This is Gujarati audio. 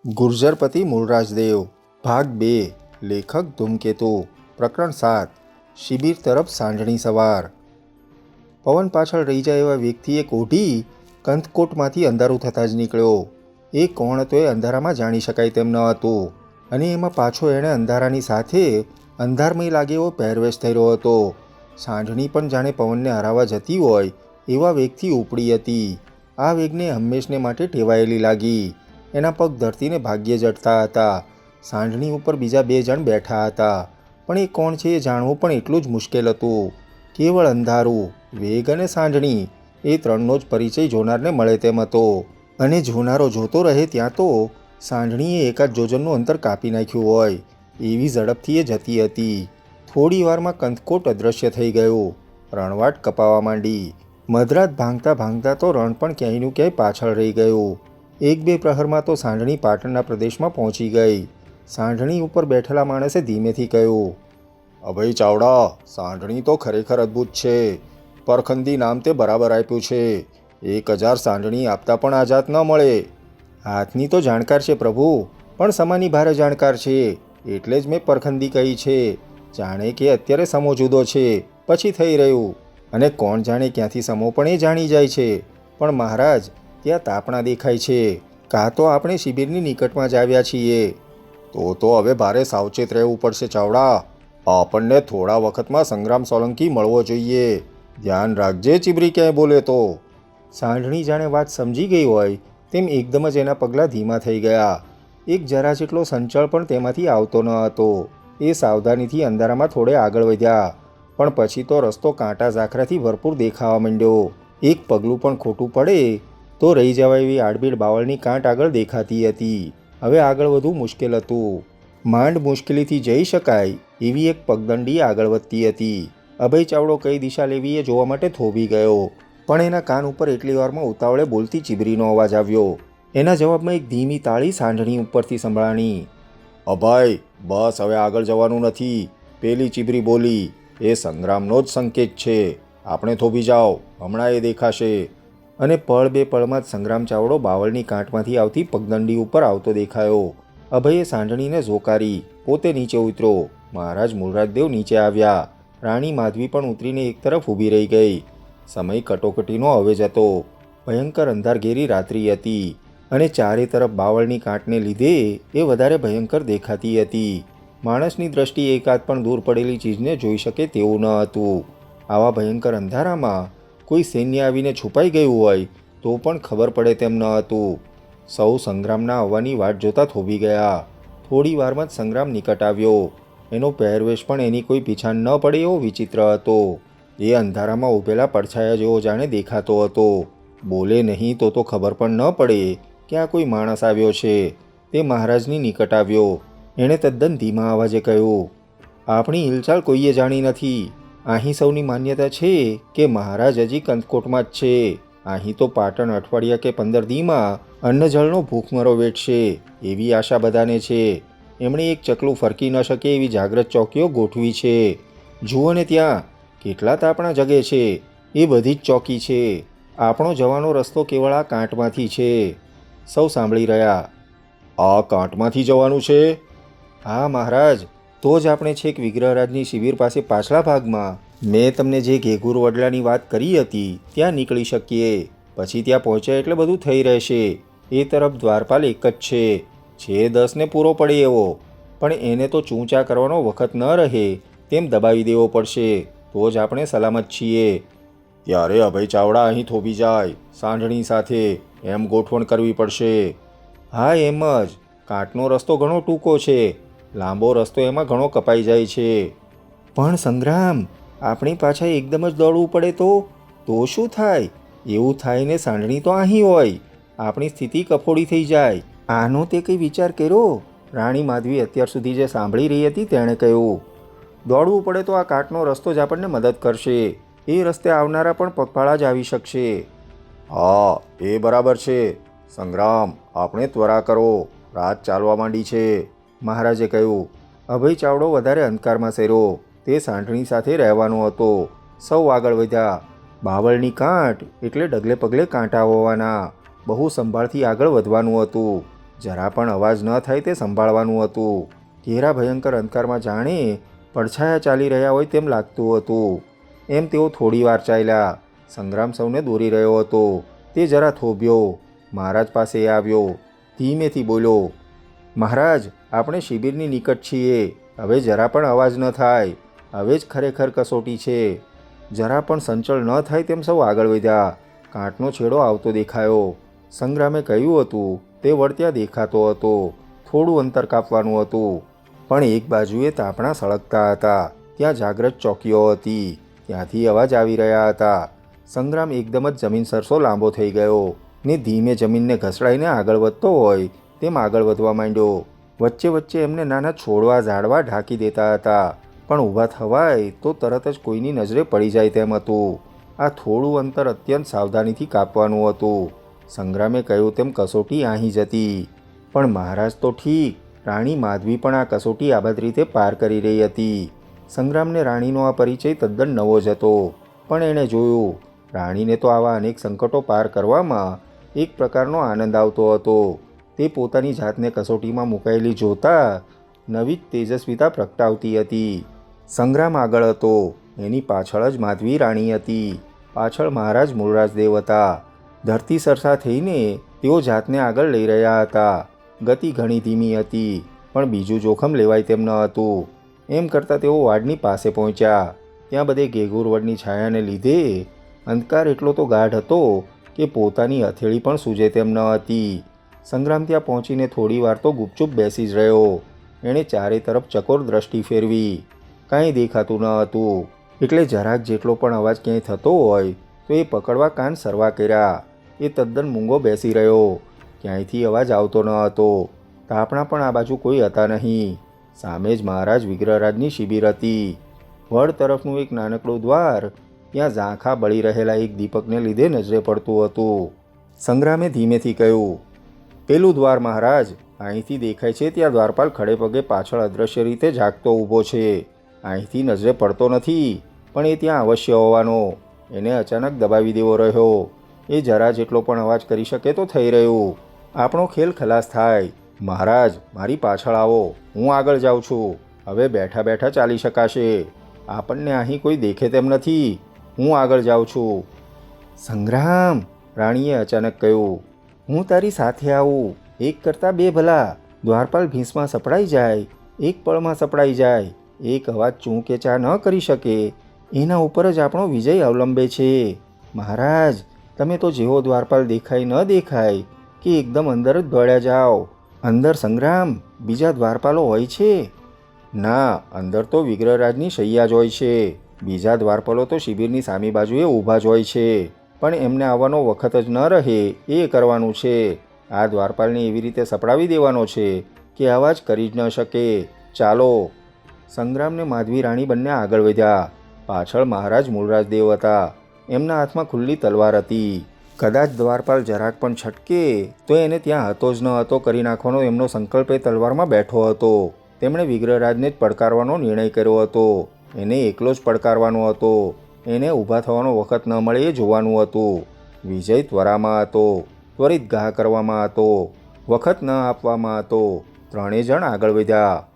ગુર્જરપતિ મૂળરાજદેવ ભાગ 2 લેખક ધૂમકેતુ પ્રકરણ 7 શિબિર તરફ સાંઢણી સવાર। પવન પાછળ રહી જાય એવા વ્યક્તિએ કોઢી કંથકોટમાંથી અંધારું થતાં જ નીકળ્યો। એ કોણ હતો એ અંધારામાં જાણી શકાય તેમ ન હતું, અને એમાં પાછો એણે અંધારાની સાથે અંધારમય લાગે એવો પહેરવેશ થયેલો હતો। સાંઢણી પણ જાણે પવનને હરાવવા જતી હોય એવા વેગથી ઉપડી હતી। આ વેગને હંમેશને માટે ટેવાયેલી લાગી। એના પગ ધરતીને ભાગ્યે જડતા હતા। સાંઢણી ઉપર બીજા 2 જણ બેઠા હતા, પણ એ કોણ છે એ જાણવું પણ એટલું જ મુશ્કેલ હતું। કેવળ અંધારું, વેગ અને સાંઢણી એ ત્રણનો જ પરિચય જોનારને મળે તેમ હતો, અને જોનારો જોતો રહે ત્યાં તો સાંઢણીએ એકાદ જોજનનું અંતર કાપી નાખ્યું હોય એવી ઝડપથી એ જતી હતી। થોડી વારમાં કંથકોટ અદૃશ્ય થઈ ગયો। રણવાટ કપાવા માંડી। મધરાત ભાંગતા ભાંગતા તો રણ પણ ક્યાંયનું ક્યાંય પાછળ રહી ગયું। 1-2 પ્રહરમાં તો સાંઢણી પાટણના પ્રદેશમાં પહોંચી ગઈ। સાંઢણી ઉપર બેઠેલા માણસે ધીમેથી કહ્યું, અભય ચાવડા, સાંઢણી તો ખરેખર અદ્ભુત છે। પરખંદી નામ તે બરાબર આપ્યું છે। 1000 સાંઢણી આપતા પણ આ જાત ન મળે। હાથની તો જાણકાર છે પ્રભુ, પણ સમાની ભારે જાણકાર છે, એટલે જ મેં પરખંદી કહી છે। જાણે કે અત્યારે સમો જુદો છે, પછી થઈ રહ્યું, અને કોણ જાણે ક્યાંથી સમો પણ એ જાણી જાય છે। પણ મહારાજ, ત્યાં તાપણા દેખાય છે, કાં તો આપણે શિબિરની નિકટમાં જ આવ્યા છીએ। તો હવે ભારે સાવચેત રહેવું પડશે ચાવડા। આપણને થોડા વખતમાં સંગ્રામ સોલંકી મળવો જોઈએ। ધ્યાન રાખજે ચીબરી ક્યાંય બોલે તો। સાંઢણી જાણે વાત સમજી ગઈ હોય તેમ એકદમ જ એના પગલાં ધીમા થઈ ગયા। એક જરા જેટલો સંચળ પણ તેમાંથી આવતો ન હતો। એ સાવધાનીથી અંધારામાં થોડે આગળ વધ્યા, પણ પછી તો રસ્તો કાંટા ઝાખરાથી ભરપૂર દેખાવા માંડ્યો। એક પગલું પણ ખોટું પડે તો રહી જવાય એવી આડબીડ બાવળની કાંટ આગળ દેખાતી હતી। હવે આગળ વધવું મુશ્કેલ હતું। માંડ મુશ્કેલીથી જઈ શકાય એવી એક પગદંડી આગળ વધતી હતી। અભય ચાવડો કઈ દિશા લેવી એ જોવા માટે થોભી ગયો, પણ એના કાન ઉપર એટલી વારમાં ઉતાવળે બોલતી ચીબરીનો અવાજ આવ્યો। એના જવાબમાં એક ધીમી તાળી સાંઢણી ઉપરથી સંભળાણી। અભય, બસ હવે આગળ જવાનું નથી, પેલી ચીબરી બોલી। એ સંગ્રામનો જ સંકેત છે। આપણે થોભી જાઓ, હમણાં એ દેખાશે। અને પળ બે પળમાં જ સંગ્રામ ચાવડો બાવળની કાંટમાંથી આવતી પગદંડી ઉપર આવતો દેખાયો। અભયે સાંઢણીને ઝોકારી પોતે નીચે ઉતર્યો। મહારાજ મૂળરાજદેવ નીચે આવ્યા। રાણી માધવી પણ ઉતરીને એક તરફ ઊભી રહી ગઈ। સમય કટોકટીનો હવે જ હતો। ભયંકર અંધારઘેરી રાત્રિ હતી, અને ચારે તરફ બાવળની કાંટને લીધે એ વધારે ભયંકર દેખાતી હતી। માણસની દ્રષ્ટિ એકાદ પણ દૂર પડેલી ચીજને જોઈ શકે તેવું ન હતું। આવા ભયંકર અંધારામાં કોઈ સૈન્ય આવીને છુપાઈ ગયું હોય તો પણ ખબર પડે તેમ ન હતું। સૌ સંગ્રામના આવવાની વાટ જોતા થોભી ગયા। થોડી વારમાં જ સંગ્રામ નિકટ આવ્યો। એનો પહેરવેશ પણ એની કોઈ પીછાણ ન પડે એવો વિચિત્ર હતો। એ અંધારામાં ઊભેલા પડછાયા જેવો જાણે દેખાતો હતો। બોલે નહીં તો ખબર પણ ન પડે કે આ કોઈ માણસ આવ્યો છે। તે મહારાજની નિકટ આવ્યો। એણે તદ્દન ધીમા અવાજે કહ્યું, આપણી હિલચાલ કોઈએ જાણી નથી। અહીં સૌની માન્યતા છે કે મહારાજ હજી કંથકોટમાં જ છે। અહીં તો પાટણ અઠવાડિયા કે 15 દીમાં અન્નજળનો ભૂખમરો વેઠશે એવી આશા બધાને છે। એમણે એક ચકલું ફરકી ન શકે એવી જાગ્રત ચોકીઓ ગોઠવી છે। જુઓ ને ત્યાં કેટલા તાપણા જગે છે, એ બધી જ ચોકી છે। આપણો જવાનો રસ્તો કેવળ આ કાંટમાંથી છે। સૌ સાંભળી રહ્યા। આ કાંટમાંથી જવાનું છે? હા મહારાજ, તો જ આપણે છેક વિગ્રહરાજની શિબિર પાસે પાછલા ભાગમાં મેં તમને જે ઘેઘુર વડલાની વાત કરી હતી ત્યાં નીકળી શકીએ। પછી ત્યાં પહોંચ્યા એટલે બધું થઈ રહેશે। એ તરફ દ્વારપાલ એક જ છે 10 ને પૂરો પડે એવો, પણ એને તો ચૂંચા કરવાનો વખત ન રહે તેમ દબાવી દેવો પડશે, તો જ આપણે સલામત છીએ। ત્યારે અભય ચાવડા અહીં થોભી જાય સાંઢણી સાથે, એમ ગોઠવણ કરવી પડશે। હા એમ જ। કાંટનો રસ્તો ઘણો ટૂંકો છે, લાંબો રસ્તો એમાં ઘણો કપાઈ જાય છે। પણ સંગ્રામ, આપણી પાછળ એકદમ જ દોડવું પડે તો શું થાય? એવું થાય ને સાંઢણી તો અહીં હોય, આપણી સ્થિતિ કફોડી થઈ જાય। આનો તે કંઈ વિચાર કર્યો? રાણી માધવી અત્યાર સુધી જે સાંભળી રહી હતી તેણે કહ્યું, દોડવું પડે તો આ કાંટનો રસ્તો જ આપણને મદદ કરશે। એ રસ્તે આવનારા પણ પગપાળા જ આવી શકશે। હા, એ બરાબર છે। સંગ્રામ, આપણે ત્વરા કરો, રાત ચાલવા માંડી છે, મહારાજે કહ્યું। અભય ચાવડો વધારે અંધકારમાં સેર્યો। તે સાંઢણી સાથે રહેવાનો હતો। સૌ આગળ વધ્યા। બાવળની કાંટ એટલે ડગલે પગલે કાંટા હોવાના। બહુ સંભાળથી આગળ વધવાનું હતું। જરા પણ અવાજ ન થાય તે સંભાળવાનું હતું. ઘેરા ભયંકર અંધકારમાં જાણે પડછાયા ચાલી રહ્યા હોય તેમ લાગતું હતું. એમ તેઓ થોડી વાર ચાલ્યા. સંગ્રામ સૌને દોરી રહ્યો હતો. તે જરા થોભ્યો. મહારાજ પાસે આવ્યો. ધીમેથી બોલ્યો, મહારાજ, આપણે શિબિરની નિકટ છીએ. હવે જરા પણ અવાજ ન થાય. હવે જ ખરેખર કસોટી છે. જરા પણ સંચળ ન થાય તેમ સૌ આગળ વધ્યા. કાંટનો છેડો આવતો દેખાયો. સંગ્રામે કહ્યું હતું તે વળત્યા દેખાતો હતો. થોડું અંતર કાપવાનું હતું. પણ એક બાજુએ તાપણા સળગતા હતા. ત્યાં જાગ્રત ચોકીઓ હતી. ત્યાંથી અવાજ આવી રહ્યા હતા. સંગ્રામ એકદમ જ જમીન સરસો લાંબો થઈ ગયો ને ધીમે જમીનને ઘસડાઈને આગળ વધતો હોય તેમ આગળ વધવા માંડ્યો. વચ્ચે વચ્ચે એમને નાના છોડવા ઝાડવા ઢાંકી દેતા હતા. પણ ઊભા થવાય તો તરત જ કોઈની નજરે પડી જાય તેમ હતું. આ થોડું અંતર અત્યંત સાવધાનીથી કાપવાનું હતું. સંગ્રામે કહ્યું તેમ કસોટી અહીં જ હતી. પણ મહારાજ તો ઠીક, રાણી માધવી પણ આ કસોટી આબાદ રીતે પાર કરી રહી હતી. સંગ્રામને રાણીનો આ પરિચય તદ્દન નવો જ હતો. પણ એણે જોયું, રાણીને તો આવા અનેક સંકટો પાર કરવામાં એક પ્રકારનો આનંદ આવતો હતો. તે પોતાની જાતને કસોટીમાં મુકાયેલી જોતા નવી જ તેજસ્વીતા પ્રગટાવતી હતી. સંગ્રામ આગળ હતો. એની પાછળ જ માધવી રાણી હતી. પાછળ મહારાજ મૂળરાજદેવ હતા. ધરતી સરસા થઈને તેઓ જાતને આગળ લઈ રહ્યા હતા. ગતિ ઘણી ધીમી હતી, પણ બીજું જોખમ લેવાય તેમ ન હતું. એમ કરતાં તેઓ વાડની પાસે પહોંચ્યા. ત્યાં બધે ઘેઘૂર વડની છાયાને લીધે અંધકાર એટલો તો ગાઢ હતો કે પોતાની હથેળી પણ સૂજે તેમ ન હતી. સંગ્રામ ત્યાં પહોંચીને થોડી વાર તો ગુપચુપ બેસી જ રહ્યો. એણે ચારે તરફ ચકોર દ્રષ્ટિ ફેરવી. કાંઈ દેખાતું ન હતું. એટલે જરાક જેટલો પણ અવાજ ક્યાંય થતો હોય તો એ પકડવા કાન સરવા કર્યા. એ તદ્દન મૂંગો બેસી રહ્યો. ક્યાંયથી અવાજ આવતો ન હતો. તાપણા પણ આ બાજુ કોઈ હતા નહીં. સામે જ મહારાજ વિગ્રહરાજની શિબિર હતી. વડ તરફનું એક નાનકડું દ્વાર ત્યાં ઝાંખા બળી રહેલા એક દીપકને લીધે નજરે પડતું હતું. સંગ્રામે ધીમેથી કહ્યું, પેલું દ્વાર મહારાજ, અહીંથી દેખાય છે ત્યાં દ્વારપાલ ખડે પગે પાછળ અદૃશ્ય રીતે જાગતો ઊભો છે. અહીંથી નજરે પડતો નથી, પણ એ ત્યાં અવશ્ય હોવાનો. એને અચાનક દબાવી દેવો રહ્યો. એ જરા જેટલો પણ અવાજ કરી શકે તો થઈ રહ્યું. આપણો ખેલ ખલાસ થાય. મહારાજ, મારી પાછળ આવો. હું આગળ જાઉં છું. હવે બેઠા બેઠા ચાલી શકાશે. આપણને અહીં કોઈ દેખે તેમ નથી. હું આગળ જાઉં છું. સંગ્રામ, રાણીએ અચાનક કહ્યું, હું તારી સાથે આવું. એક કરતાં બે ભલા. દ્વારપાલ ભીંસમાં સપડાઈ જાય, એક પળમાં સપડાઈ જાય. એક અવાજ ચૂં કે ચા ન કરી શકે, એના ઉપર જ આપણો વિજય અવલંબે છે. મહારાજ, તમે તો જેવો દ્વારપાલ દેખાય ન દેખાય કે એકદમ અંદર જ દોડ્યા જાઓ. અંદર સંગ્રામ, બીજા દ્વારપાલો હોય છે? ના, અંદર તો વિગ્રહરાજની શૈયા જ હોય છે. બીજા દ્વારપાલો તો શિબિરની સામી બાજુએ ઊભા જ હોય છે. પણ એમને આવવાનો વખત જ ન રહે એ કરવાનું છે. આ દ્વારપાલને એવી રીતે સપડાવી દેવાનો છે કે અવાજ કરી જ ન શકે. ચાલો. સંગ્રામને માધવી રાણી બંને આગળ વધ્યા. પાછળ મહારાજ મૂળરાજદેવ હતા. એમના હાથમાં ખુલ્લી તલવાર હતી. કદાચ દ્વારપાલ જરાક પણ છટકે તો એને ત્યાં હતો જ ન હતો કરી નાખવાનો એમનો સંકલ્પ એ તલવારમાં બેઠો હતો. તેમણે વિગ્રહરાજને જ પડકારવાનો નિર્ણય કર્યો હતો. એને એકલો જ પડકારવાનો હતો. એને ઊભા થવાનો વખત ન મળે એ જોવાનું હતું. વિજય ત્વરામાં હતો. ત્વરિત ઘા કરવામાં હતો. વખત ન આપવામાં હતો. ત્રણેય જણ આગળ વધ્યા.